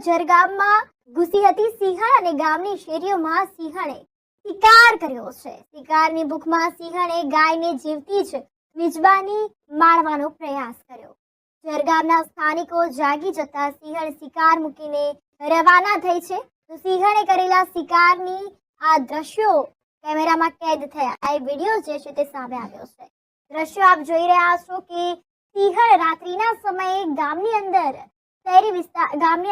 જરગામમાં ઘૂસી હતી સિંહણ અને ગામની શેરીઓમાં સિંહણે શિકાર કર્યો છે। શિકારની ભૂખમાં સિંહણે ગાયને જીવતી જ મિજબાની માણવાનો પ્રયાસ કર્યો। જરગામના સ્થાનિકો જાગી જતા સિંહણ શિકાર મૂકીને રવાના થઈ છે। તો સિંહણે કરેલા શિકારની આ દ્રશ્યો કેમેરામાં કેદ થયા। આ વિડીયો જે છે તે સામે આવ્યો છે। દ્રશ્યો આપ જોઈ રહ્યા છો કે સિંહણ રાત્રિના સમયે ગામની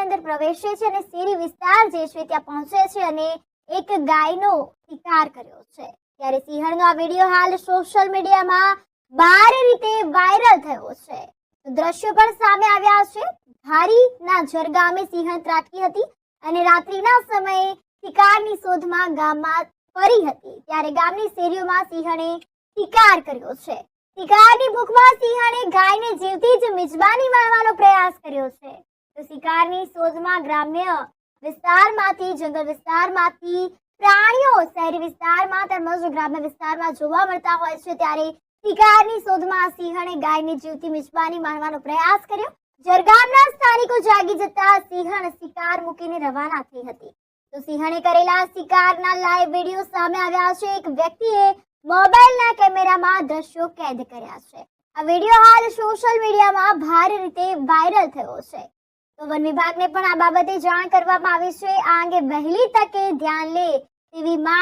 અંદર પ્રવેશે છે અને શેરી વિસ્તાર જે છે ત્યાં પહોંચે છે અને એક ગાયનો શિકાર કર્યો છે। ત્યારે સિંહણનો આ વિડીયો હાલ સોશિયલ મીડિયામાં ભારે રીતે વાયરલ થયો છે। દ્રશ્યો પણ સામે આવ્યા છે। ધારીના જરગામે સિંહણ ત્રાટકી હતી અને રાત્રિના સમયે શિકારની શોધમાં ગામમાં ફરી હતી। ત્યારે ગામની શેરીઓમાં સિંહણે શિકાર કર્યો છે। શિકારની ભૂખમાં સિંહણે ગાયને જીવતી જ મિજબાની માણવાનો પ્રયાસ કર્યો છે। તો શિકારની શોધમાં ગ્રામ્ય વિસ્તારમાંથી જંગલ વિસ્તારમાંથી પ્રાણીઓ શહેરી વિસ્તારમાં તેમજ ગ્રામ્ય વિસ્તારમાં જોવા મળતા હોય છે। ત્યારે શિકારની શોધમાં સિંહણે ગાયને જીવતી મિજબાની માણવાનો પ્રયાસ કર્યો। જરગામના સ્થાનિકો જાગી જતા સિંહણ શિકાર મૂકીને રવાના થઈ હતી। તો સિંહણે કરેલા શિકારના લાઈવ વિડીયો સામે આવ્યા છે। એક વ્યક્તિએ મોબાઈલના કેમેરામાં દ્રશ્યો કેદ કર્યા છે। આ વિડીયો હાલ સોશિયલ મીડિયામાં ભારે રીતે વાયરલ થયો છે। તો વન વિભાગને પણ આ બાબતે જાણ કરવામાં આવી છે। આ અંગે વહેલી તકે ધ્યાન લે તેવી માંગ